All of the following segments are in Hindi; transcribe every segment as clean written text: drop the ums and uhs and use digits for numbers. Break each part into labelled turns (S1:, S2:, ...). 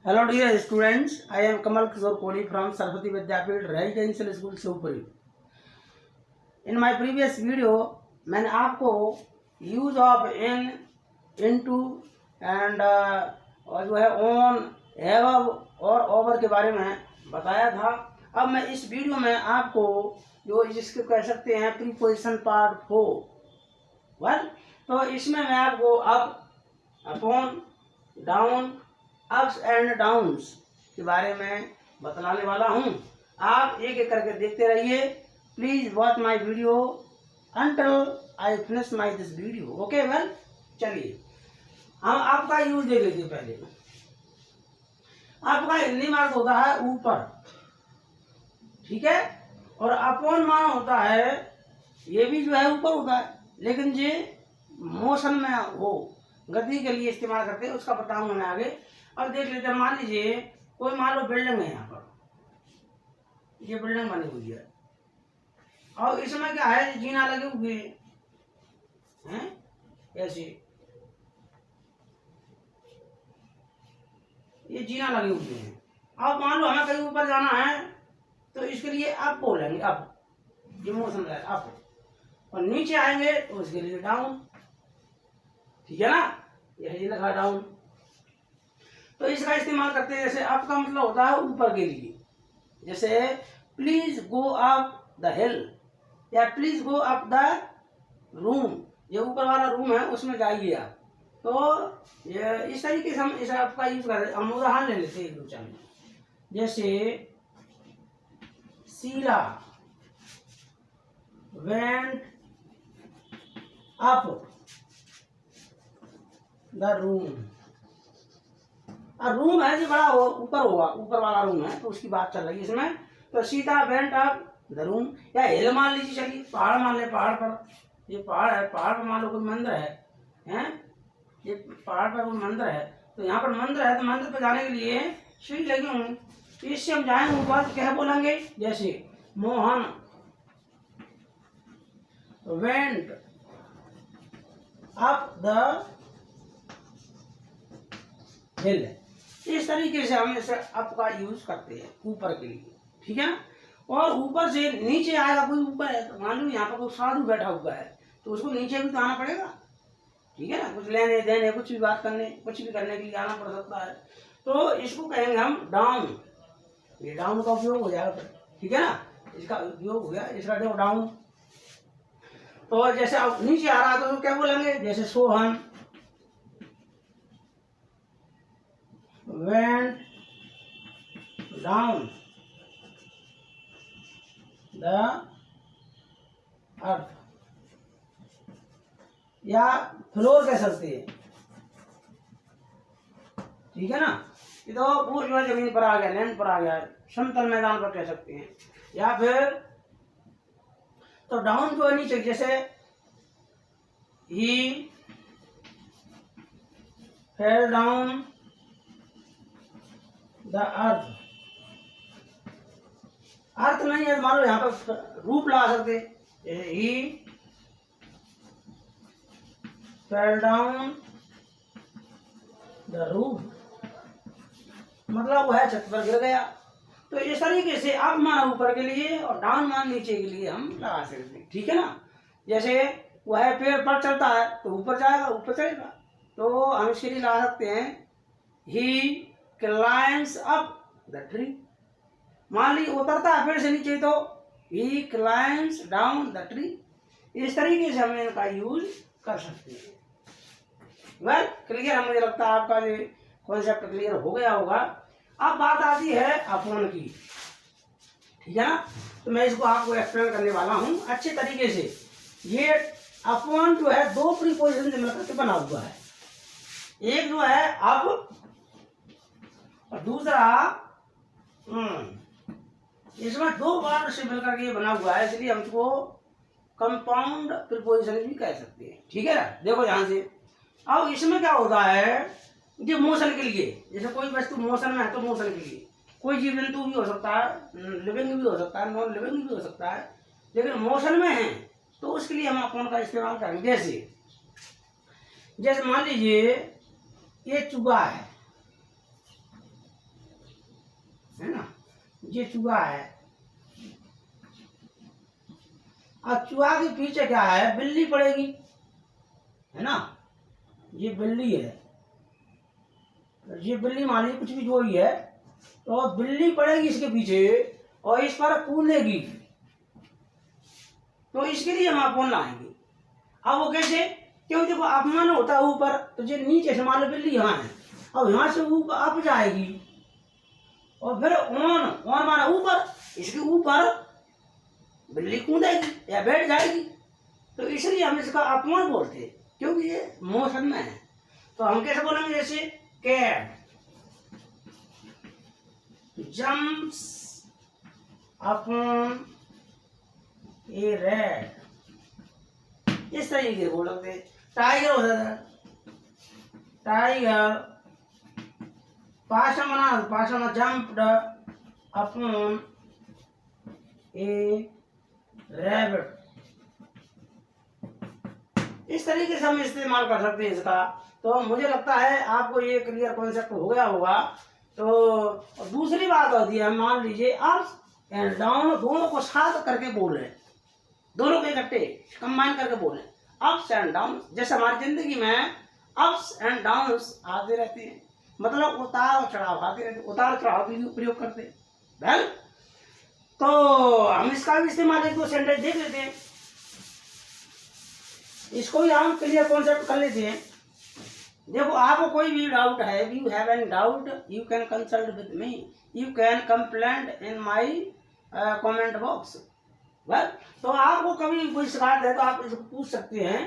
S1: Hello dear students, I am Kamal Kishore Kohli from Saraswati Vidyapit Residential School Shivpuri. In my previous video मैंने आपको use of in, into and और जो है ऑन, हैव और ओवर के बारे में बताया था। अब मैं इस वीडियो में आपको जो जिसको कह सकते हैं प्रीपोजिशन पार्ट 4 तो इसमें मैं आपको up, upon, down, ups and downs के बारे में बतलाने वाला हूँ। आप एक एक करके देखते रहिए। Please watch my video until I finish my this video. Okay well, चलिए हम आपका यूज देख लीजिए। पहले आपका हिंदी मार्ग होता है ऊपर, ठीक है, और अपॉन मान होता है, ये भी जो है ऊपर होता है, लेकिन ये मोशन में हो गति के लिए इस्तेमाल करते हैं, उसका बताऊंगा मैं आगे। अब देख लेते हैं, मान लीजिए कोई मान लो बिल्डिंग है, यहाँ पर ये बिल्डिंग बनी हुई है और इसमें क्या है, जीना लगे हुए हैं ऐसे, ये जीना लगे हुए हैं। अब मान लो हमें कहीं ऊपर जाना है तो इसके लिए अप बोलेंगे, अप, ये मोशन है अप, और नीचे आएंगे तो उसके लिए डाउन, ठीक है ना, यही लिखा डाउन। तो इसका इस्तेमाल करते हैं। जैसे अप का मतलब होता है ऊपर के लिए, जैसे please go up the hill या please go up the room, ये ऊपर वाला रूम है उसमें जाइए आप। तो ये इस तरीके से हम इस अप का यूज कर रहे हैं। हम उदाहरण ले लेते हैं एक दो चार, जैसे Sheela went up the room. Room है जो बड़ा ऊपर होगा, ऊपर वाला रूम है, तो उसकी बात चल रही है इसमें। तो Sita went up the room, या हिल मान लीजिए, चलिए पहाड़ मान ले, पहाड़ पर, ये पहाड़ है, पहाड़ पर मान लो कोई मंदिर है, हैं, ये पहाड़ पर कोई मंदिर है, तो यहाँ पर मंदिर है, तो मंदिर पर जाने के लिए सीढ़ी लगी हूँ, तो इससे हम जाएंगे ऊपर तो क्या बोलेंगे, जैसे मोहन वेंट अप द हिल। इस तरीके से हम इसे अप का यूज करते हैं ऊपर के लिए, ठीक है ना। और ऊपर से नीचे आएगा कोई, ऊपर है तो मान लो यहाँ पर कोई साधु बैठा हुआ है तो उसको नीचे भी तो आना पड़ेगा, ठीक है ना, कुछ लेने देने, कुछ भी बात करने, कुछ भी करने के लिए आना पड़ सकता है। तो इसको कहेंगे हम डाउन, ये डाउन का उपयोग हो जाएगा, ठीक है ना, इसका उपयोग हो गया, इसका देखो डाउन। तो जैसे अब नीचे आ रहा है तो क्या बोलेंगे, जैसे Sohan went down the earth, या फ्लोर कह सकते हैं, ठीक है ना, ये तो वो जो है जमीन पर आ गया, लैंड पर आ गया, समतल मैदान पर कह सकते हैं। या फिर तो डाउन जो है नीचे, जैसे ही fell down द अर्थ, अर्थ नहीं है, मान लो यहाँ पर रूप ला सकते, ही फेल डाउन द रूफ, मतलब वो है छत पर गिर गया। तो इस तरीके से अप मान ऊपर के लिए और डाउन मान नीचे के लिए हम लगा सकते हैं, ठीक है ना। जैसे वह है पेड़ पर चलता है तो ऊपर जाएगा, ऊपर चढ़ेगा, तो हम इसके लिए लगा सकते हैं ही क्लाइम्स अप द ट्री। मान ली उतरता है पेड़ से नीचे तो ही क्लाइम्स डाउन द ट्री। इस तरीके से हम इनका यूज कर सकते हैं। वेल क्लियर, मुझे लगता है आपका ये कॉन्सेप्ट क्लियर हो गया होगा। अब बात आती है अपॉन की, ठीक है ना, तो मैं इसको आपको एक्सप्लेन करने वाला हूं अच्छे तरीके से। ये अपॉन जो है दो प्रीपोजिशन से मिलकर के बना हुआ है, एक जो है अप और दूसरा इसमें दो वर्ड से मिलकर के बना हुआ है, इसलिए हम इसको कंपाउंड प्रीपोजिशन भी कह सकते हैं, ठीक है ना। देखो ध्यान से, अब इसमें क्या होता है, ये मोशन के लिए, जैसे कोई वस्तु मोशन में है तो मोशन के लिए, कोई जीव जंतु भी हो सकता है, लिविंग भी हो सकता है, नॉन लिविंग भी हो सकता है, लेकिन मोशन में है तो उसके लिए हम अपॉन का इस्तेमाल करेंगे। जैसे मान लीजिए ये चूहा है, है ना, ये चूहा है। अब चूहा के पीछे क्या है, बिल्ली पड़ेगी, है ना, ये बिल्ली है, ये बिल्ली मान लीजिए कुछ भी जो ही है, तो बिल्ली पड़ेगी इसके पीछे और इस पर कूदेगी, तो इसके लिए हम अपन लाएंगे। अब वो कैसे, क्योंकि देखो अपमान होता है ऊपर, तो ये नीचे से मान लो बिल्ली यहाँ है, अब यहाँ से ऊपर अप जाएगी और फिर ऑन माना ऊपर, इसके ऊपर बिल्ली कूदेगी या बैठ जाएगी, तो इसलिए हम इसका अपमान बोलते हैं, क्योंकि ये मोशन में है। तो हम कैसे बोलेंगे, जैसे कैट जम्प्स अपॉन ए रैट, इस तरीके से बोल सकते। टाइगर होता था, टाइगर पाशम जम्प्ड अपॉन ए रैबिट, इस तरीके से हम इस्तेमाल कर सकते हैं इसका। तो मुझे लगता है आपको ये क्लियर कॉन्सेप्ट हो गया होगा। तो दूसरी बात होती है, मान लीजिए अप्स एंड डाउन दोनों को साथ करके बोल रहे, दोनों को इकट्ठे कंबाइन करके बोल रहे, अप्स एंड डाउन। जैसे हमारी जिंदगी में अप्स एंड डाउन्स आते रहते हैं, मतलब उतार और चढ़ाव आते रहते, उतार चढ़ाव भी प्रयोग करते हैं। वेल, तो हम इसका भी इस्तेमाल एक दो सेंटेंस देख लेते हैं, इसको भी हम क्लियर कॉन्सेप्ट कर लेते हैं। देखो आपको कोई भी डाउट है, you have any doubt, you can consult with me, you can complaint in my comment box. Well, तो आपको कभी कोई शिकायत है तो आप इसको पूछ सकते हैं।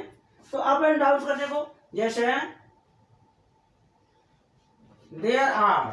S1: तो अप एंड डाउन कर देखो, जैसे देयर आर